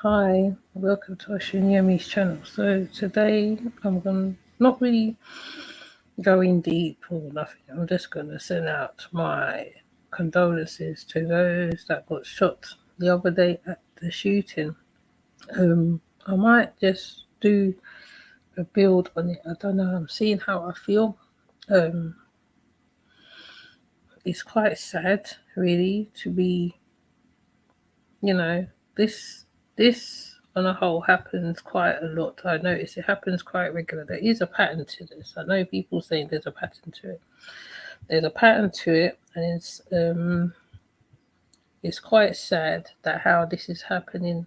Hi, welcome to Oshinyemi's channel. So today I'm going to not really go in deep or nothing. I'm just going to send out my condolences to those that got shot the other day at the shooting. I might just do a build on it. I don't know. I'm seeing how I feel. Um, it's quite sad, really, to be, you know, this on a whole happens quite a lot. I notice it happens quite regular. There is a pattern to this. I know people saying there's a pattern to it. There's a pattern to it, and it's quite sad that how this is happening.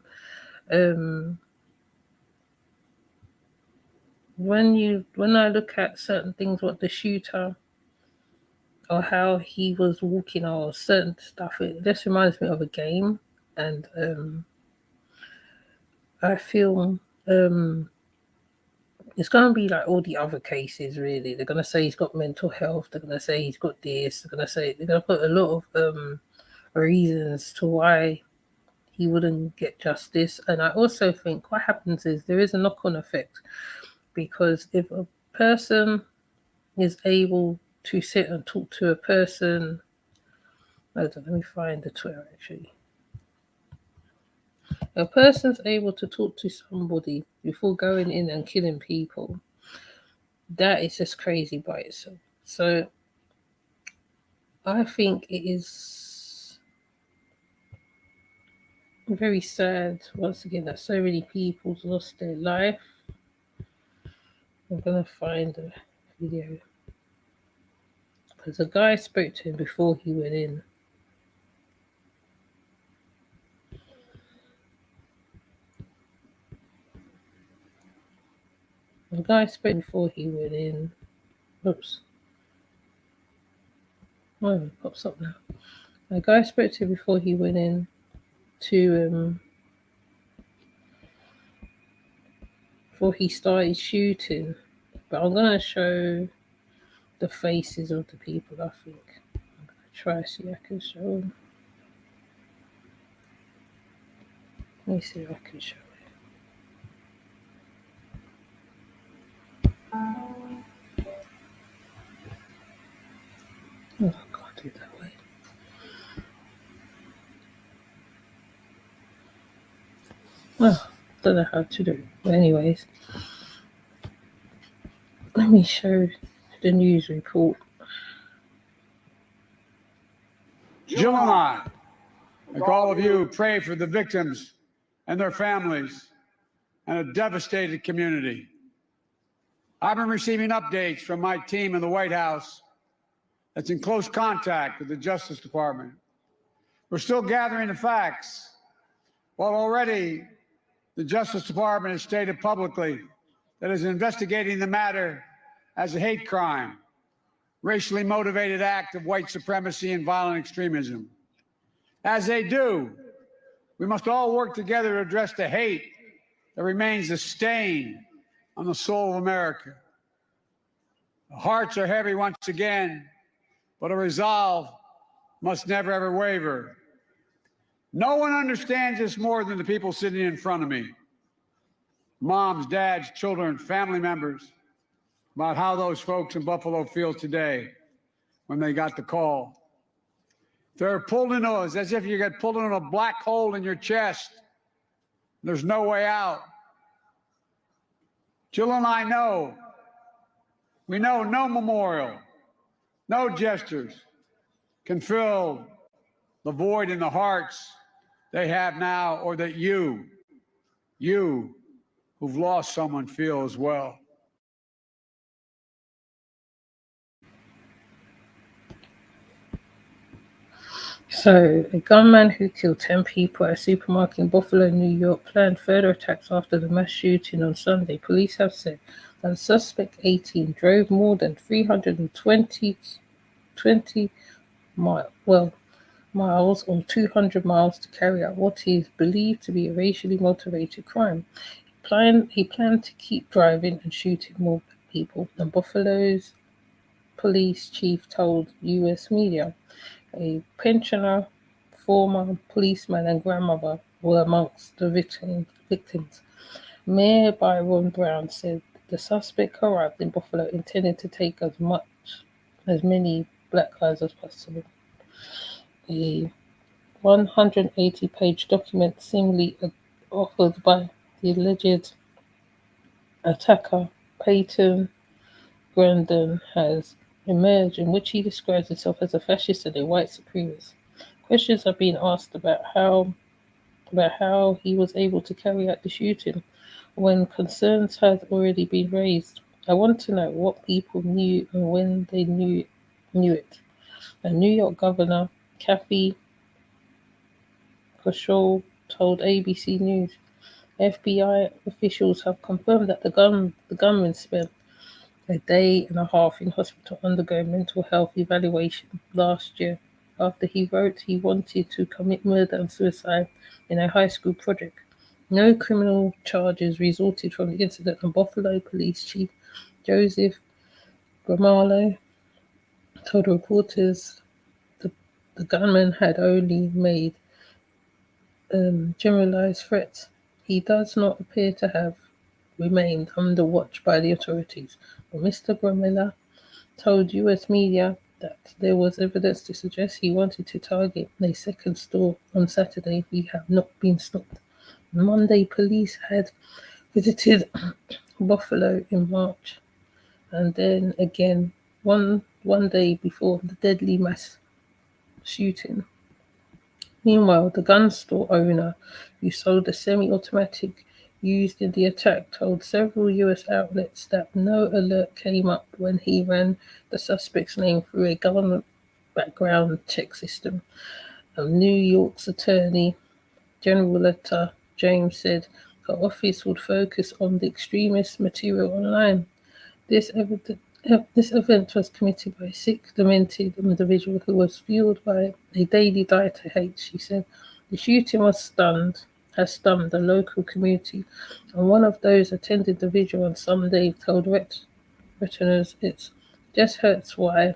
Um, when I look at certain things, what the shooter or how he was walking or certain stuff, it just reminds me of a game, and I feel it's going to be like all the other cases, really. They're going to say he's got mental health. They're going to say he's got this. They're going to put a lot of reasons to why he wouldn't get justice. And I also think what happens is there is a knock-on effect, because if a person is able to sit and talk to a person, hold on, let me find the Twitter actually. A person's able to talk to somebody before going in and killing people. That is just crazy by itself. So I think it is very sad once again that so many people lost their life. I'm gonna find a video because a guy spoke to him before he went in. The guy spoke before he went in. Oops. Oh, it pops up now. A guy spoke to him before he went in to before he started shooting. But I'm gonna show the faces of the people. I think I'm gonna try to see if I can show them. Let me see if I can show it. Oh, I can't do it that way. Oh, don't know how to do it. But anyways, let me show the news report. Jill and I, like all of you, pray for the victims and their families and a devastated community. I've been receiving updates from my team in the White House that's in close contact with the Justice Department. We're still gathering the facts. While already the Justice Department has stated publicly that it is investigating the matter as a hate crime, racially motivated act of white supremacy and violent extremism. As they do, we must all work together to address the hate that remains a stain on the soul of America. The hearts are heavy once again, but a resolve must never ever waver. No one understands this more than the people sitting in front of me. Moms, dads, children, family members, about how those folks in Buffalo feel today when they got the call. They're pulled into us as if you get pulled into a black hole in your chest. There's no way out. Jill and I know. We know no memorial, no gestures can fill the void in the hearts they have now, or that you who've lost someone feel as well. So, a gunman who killed 10 people at a supermarket in Buffalo, New York, planned further attacks after the mass shooting on Sunday. Police have said that the suspect, 18, drove more than 320 miles or 200 miles to carry out what is believed to be a racially motivated crime. He planned to keep driving and shooting more people than Buffalo's police chief told U.S. media. A pensioner former policeman and grandmother were amongst the victims. Mayor Byron Brown said the suspect arrived in Buffalo intending to take as many black lives as possible. A 180-page document seemingly authored by the alleged attacker, Peyton Grandin, has emerged, in which he describes himself as a fascist and a white supremacist. Questions are being asked about how he was able to carry out the shooting when concerns had already been raised. I want to know what people knew and when they knew it. And New York Governor Kathy Hochul told ABC News. FBI officials have confirmed that the gunman spent a day and a half in hospital undergoing mental health evaluation last year after he wrote he wanted to commit murder and suicide in a high school project. No criminal charges resulted from the incident, and Buffalo Police Chief Joseph Gramalo told reporters the gunman had only made generalized threats. He does not appear to have remained under watch by the authorities, but Mr. Gramalo told U.S. media that there was evidence to suggest he wanted to target a second store on Saturday if he had not been stopped. On Monday, police had visited Buffalo in March, and then again one day before the deadly mass shooting. Meanwhile, the gun store owner who sold the semi-automatic used in the attack told several U.S. outlets that no alert came up when he ran the suspect's name through a government background check system. New York's Attorney General Letitia James said her office would focus on the extremist material online. This event was committed by a sick, demented individual who was fueled by a daily diet of hate, she said. The shooting has stunned the local community, and one of those attending the vigil on Sunday told retiners it just hurts why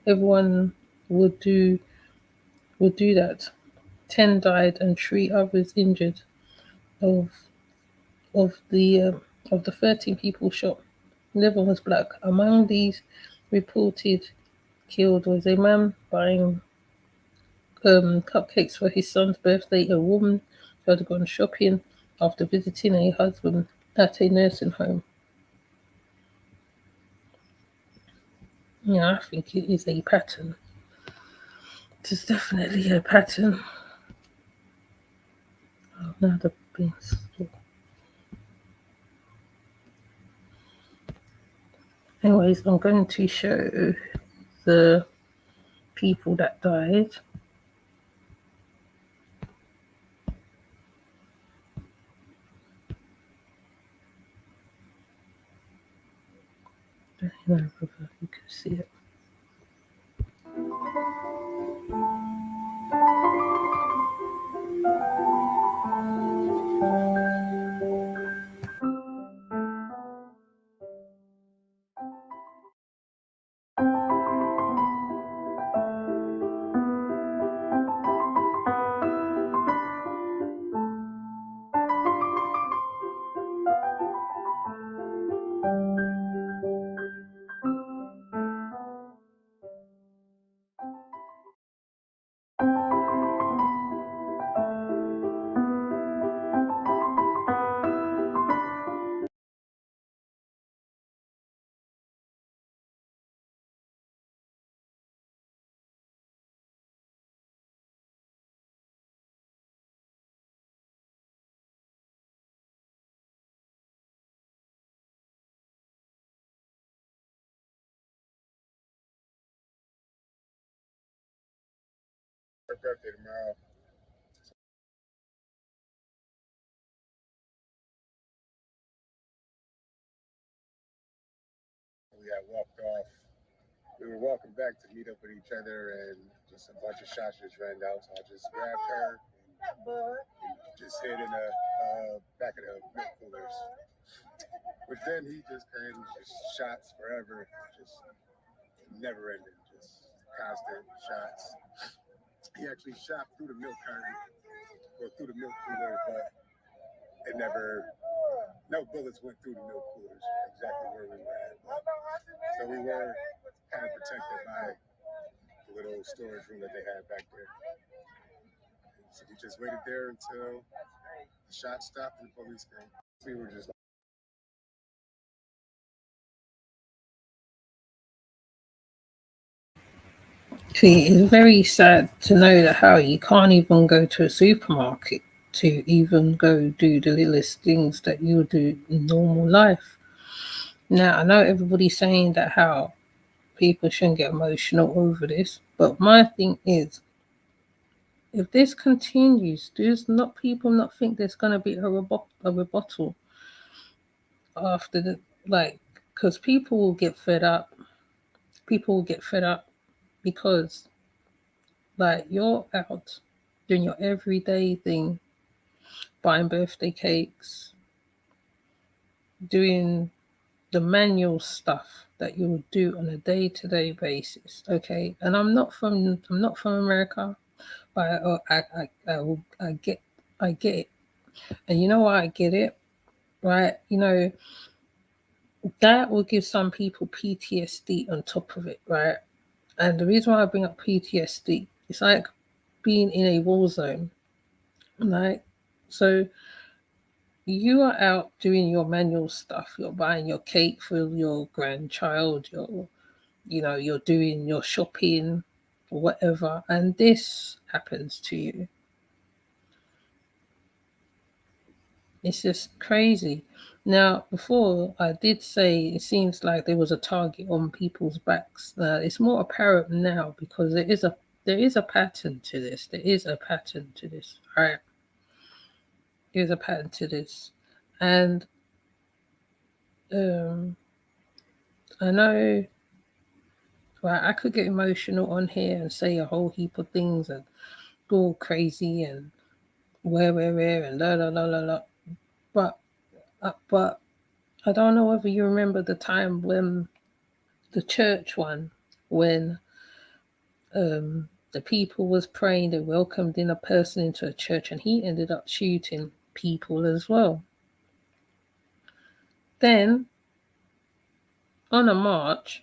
everyone would do that. 10 died and 3 others injured. Of the 13 people shot, 11 was black. Among these reported killed was a man buying cupcakes for his son's birthday, a woman who had gone shopping after visiting a husband at a nursing home. Yeah, I think it is a pattern. It's definitely a pattern. Oh, now the beans. Anyways, I'm going to show the people that died. I don't know if you can see it. Her birthday tomorrow. We had walked off. We were walking back to meet up with each other, and just a bunch of shots just ran out. So I just grabbed her and just hid in the back of the milk coolers. But then he just came, just shots forever, just never ending, just constant shots. He actually shot through the milk carton or through the milk cooler, but it never, no bullets went through the milk coolers exactly where we were at. But, so we were kind of protected by the little storage room that they had back there. So we just waited there until the shot stopped and the police came. We were just See, it's very sad to know that how you can't even go to a supermarket to even go do the littlest things that you would do in normal life. Now, I know everybody's saying that how people shouldn't get emotional over this, but my thing is, if this continues, does not people not think there's going to be a rebuttal after the like? Because people will get fed up. People will get fed up because like you're out doing your everyday thing, buying birthday cakes, doing the manual stuff that you would do on a day-to-day basis. Okay, and I'm not from America, but I get it, and you know why I get it, right? You know that will give some people PTSD on top of it, right? And the reason why I bring up PTSD, it's like being in a war zone, right? So you are out doing your manual stuff. You're buying your cake for your grandchild. You're doing your shopping or whatever, and this happens to you. It's just crazy. Now, before I did say it seems like there was a target on people's backs. It's more apparent now because there is a pattern to this. There is a pattern to this, right? There's a pattern to this, and I know. Right, I could get emotional on here and say a whole heap of things and go all crazy and where and la la la la la. But I don't know whether you remember the time when the church one, when the people was praying, they welcomed in a person into a church, and he ended up shooting people as well. Then on a march,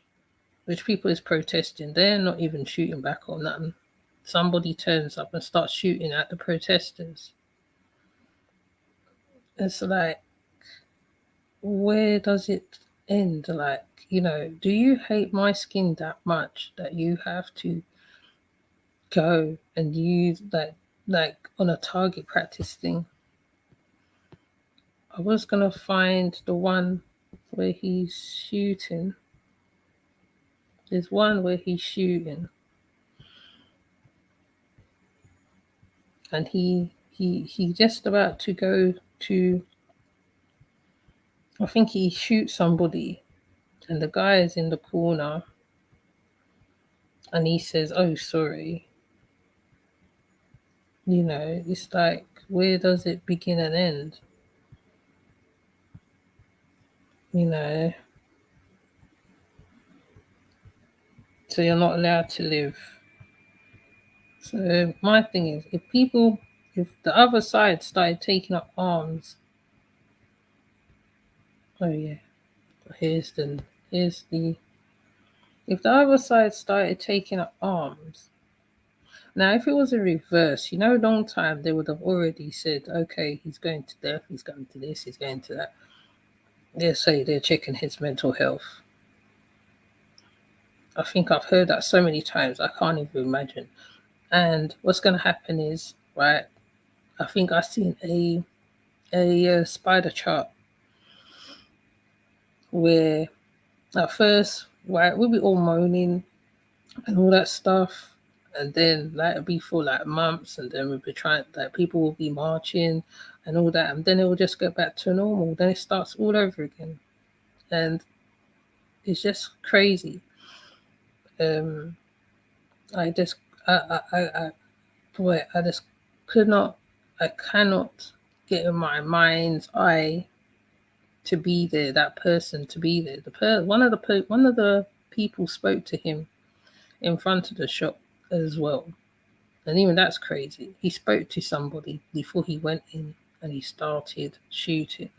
which people is protesting, they're not even shooting back or nothing. Somebody turns up and starts shooting at the protesters. It's like, where does it end? Like, do you hate my skin that much that you have to go and use that, like on a target practice thing? I was gonna find the one where he's shooting. There's one where he's shooting, and he just about to go to. I think he shoots somebody, and the guy is in the corner, and he says, "Oh, sorry." It's like, where does it begin and end? So you're not allowed to live. So my thing is, if the other side started taking up arms, oh yeah, here's the, if the other side started taking up arms, now if it was a reverse, long time they would have already said, okay, he's going to death, he's going to this, he's going to that. They'll say they're checking his mental health. I think I've heard that so many times, I can't even imagine. And what's going to happen is, right, I think I've seen a spider chart where at first, right, we'll be all moaning and all that stuff, and then like it'll be for like months, and then we'll be trying, like people will be marching and all that, and then it will just go back to normal. Then it starts all over again, and it's just crazy. I just, I just I cannot get in my mind's eye to be there, that person to be there. One of the people spoke to him in front of the shop as well. And even that's crazy. He spoke to somebody before he went in and he started shooting.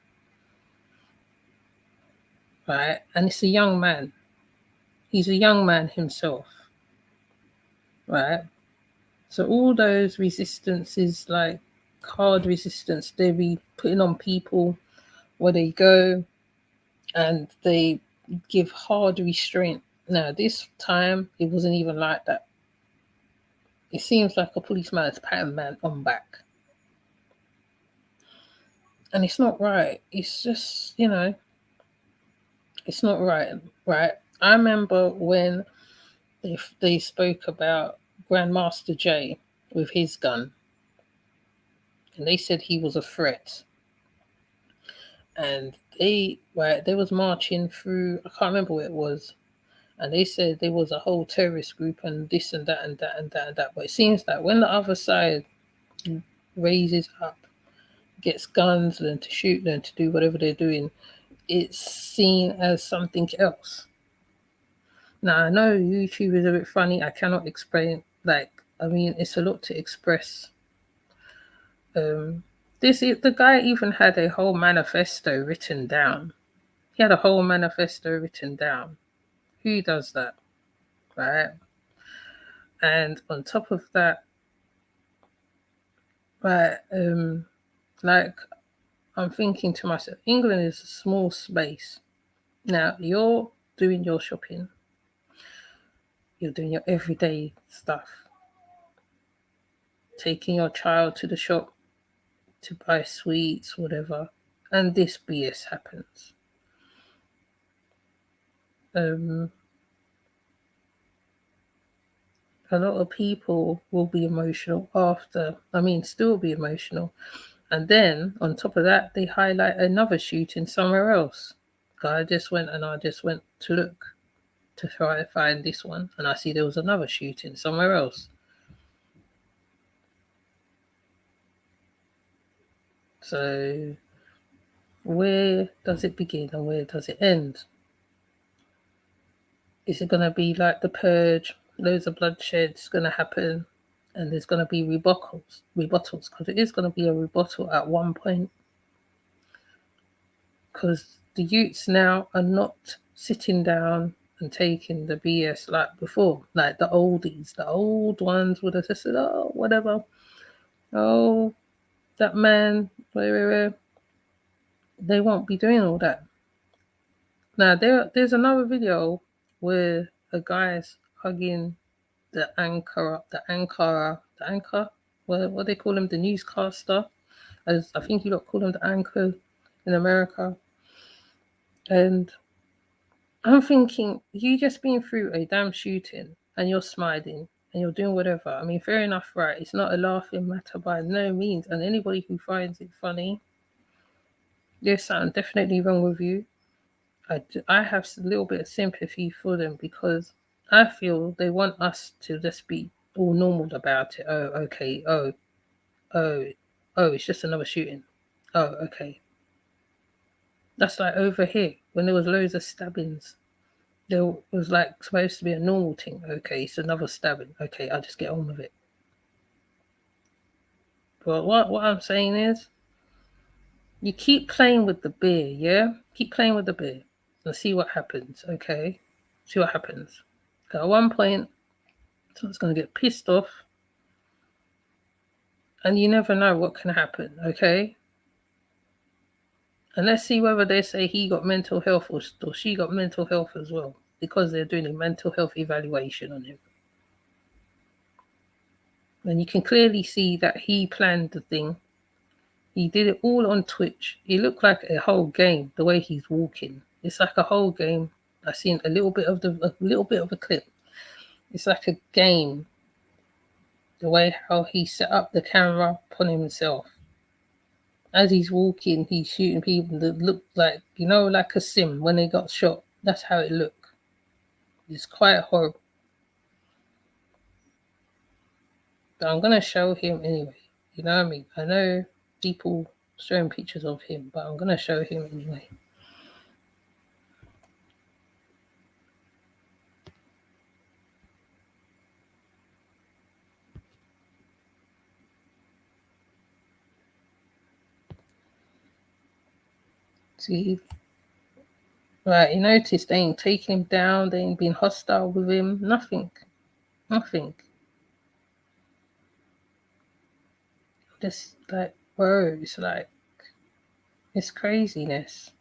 Right? And it's a young man. He's a young man himself. Right? So all those resistances, like hard resistance, they be putting on people where they go and they give hard restraint. Now, this time, it wasn't even like that. It seems like a policeman is patting a man on back. And it's not right. It's just, it's not right. Right? I remember when they spoke about Grandmaster Jay with his gun. And they said he was a threat. And they was marching through, I can't remember where it was, and they said there was a whole terrorist group and this and that and that and that and that. But it seems that when the other side raises up, gets guns, learn to shoot, learn to do whatever they're doing, it's seen as something else. Now I know YouTube is a bit funny. I cannot explain. It's a lot to express. The guy even had a whole manifesto written down. He had a whole manifesto written down. Who does that? Right? And on top of that, right, I'm thinking to myself, England is a small space. Now you're doing your shopping, you're doing your everyday stuff, taking your child to the shop to buy sweets, whatever, and this BS happens. A lot of people will be emotional still be emotional. And then on top of that, they highlight another shooting somewhere else. I just went to look to try to find this one, and I see there was another shooting somewhere else. So where does it begin and where does it end? Is it going to be like the Purge? Loads of bloodshed's going to happen, and there's going to be rebuttals, because it is going to be a rebuttal at one point. Because the youths now are not sitting down and taking the BS like before, like the oldies. The old ones would have just said, oh, whatever. Oh, that man, where. They won't be doing all that. Now, there's another video where a guy's hugging the anchor, what they call him, the newscaster. As I think you lot call him the anchor in America. And I'm thinking, you just been through a damn shooting and you're smiling and you're doing whatever. I mean, fair enough, right? It's not a laughing matter by no means. And anybody who finds it funny, there's something definitely wrong with you. I have a little bit of sympathy for them because I feel they want us to just be all normal about it. Oh, okay. Oh, it's just another shooting. Oh, okay. That's like over here when there was loads of stabbings. There was like supposed to be a normal thing. Okay, it's another stabbing. Okay, I'll just get on with it. But what I'm saying is, you keep playing with the beer, yeah? Keep playing with the beer and see what happens, okay? See what happens. At one point, someone's going to get pissed off, and you never know what can happen, okay? And let's see whether they say he got mental health or she got mental health as well, because they're doing a mental health evaluation on him. And you can clearly see that he planned the thing. He did it all on Twitch. It looked like a whole game, the way he's walking. It's like a whole game. I've seen a little bit of a clip. It's like a game. The way how he set up the camera upon himself. As he's walking, he's shooting people that look like, like a sim when they got shot. That's how it looked. It's quite horrible. But I'm going to show him anyway. You know what I mean? I know people showing pictures of him, but I'm going to show him anyway. See, right, you notice they ain't taking him down, they ain't been hostile with him, nothing. Just like, bro, it's craziness.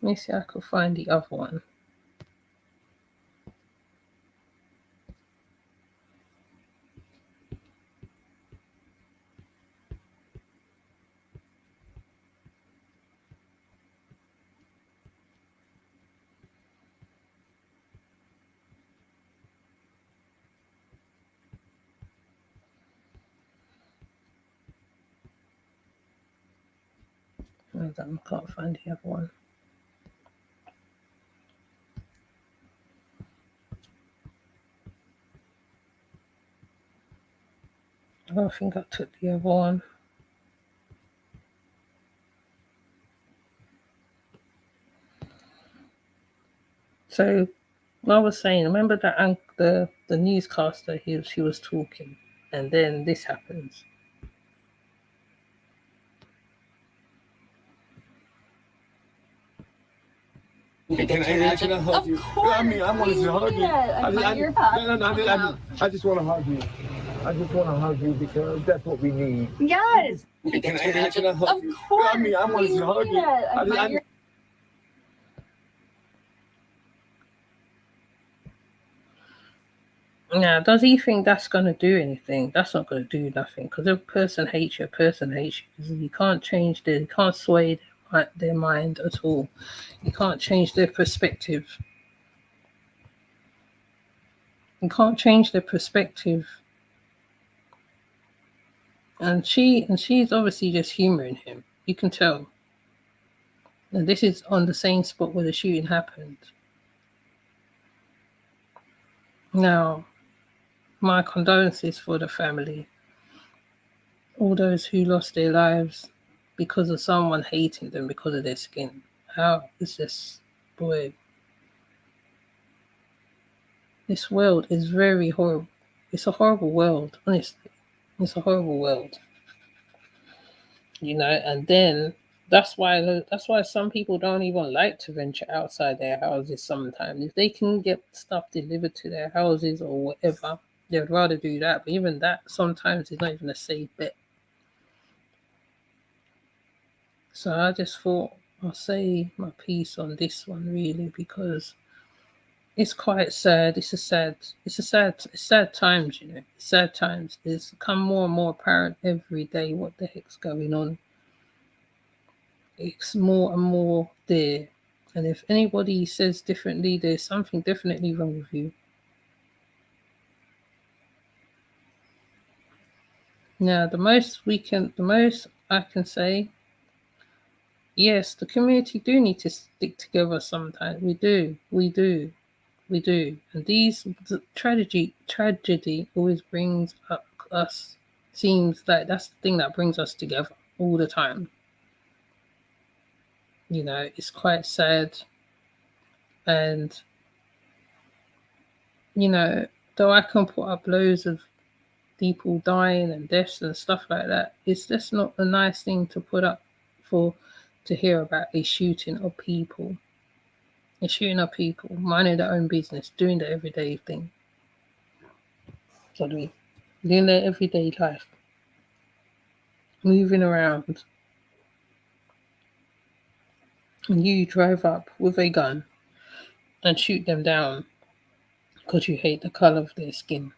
Let me see if I can find the other one. Hold on, I can't find the other one. I don't think I took the other one. So, what I was saying, remember that the newscaster, she was talking, and then this happens. Can I hug you? I mean, I want to hug you. I just want to hug you. I just want to hug you because that's what we need. Yes. Can I hug you? Of course. I mean, I want to hug you. Now, does he think that's going to do anything? That's not going to do nothing, because if a person hates you, a person hates you. You can't change you can't sway their mind at all. You can't change their perspective. You can't change their perspective. And she's obviously just humoring him. You can tell. And this is on the same spot where the shooting happened. Now, my condolences for the family. All those who lost their lives because of someone hating them because of their skin. How is this, boy? This world is very horrible. It's a horrible world, honestly. It's a horrible world. And then that's why some people don't even like to venture outside their houses sometimes. If they can get stuff delivered to their houses or whatever, they'd rather do that. But even that sometimes is not even a safe bet. So I just thought I'll say my piece on this one, really, because it's quite sad. It's sad times, Sad times. It's become more and more apparent every day what the heck's going on. It's more and more there. And if anybody says differently, there's something definitely wrong with you. Now, the most I can say, yes, the community do need to stick together sometimes. We do. And the tragedy always brings up us. Seems like that's the thing that brings us together all the time. It's quite sad. And, though I can put up loads of people dying and deaths and stuff like that, it's just not a nice thing to put up to hear about a shooting of people. A shooting of people, minding their own business, doing the everyday thing. Doing their everyday life. Moving around. And you drive up with a gun and shoot them down because you hate the color of their skin.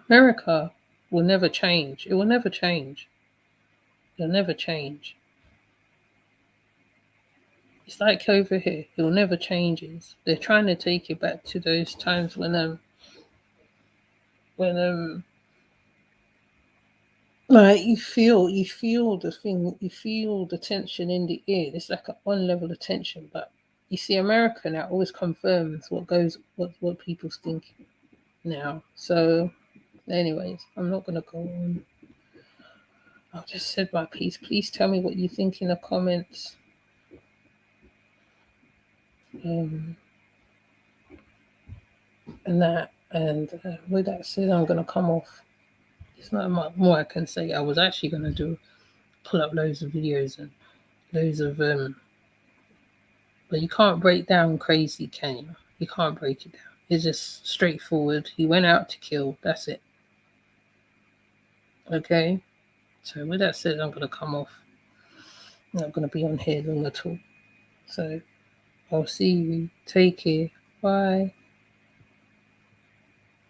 America will never change. It will never change. It'll never change. It's like over here. It will never changes. They're trying to take it back to those times when like you feel the thing, you feel the tension in the air. It's like an on level of tension, but you see, America now always confirms what people's thinking now. So, anyways, I'm not gonna go on. I've just said my piece. Please tell me what you think in the comments. And with that said, I'm gonna come off. There's not much more I can say. I was actually gonna do pull up loads of videos and loads of but you can't break down crazy, can you? You can't break it down. It's just straightforward. He went out to kill. That's it. Okay? So with that said, I'm going to come off. I'm not going to be on here long at all. So I'll see you. Take care. Bye.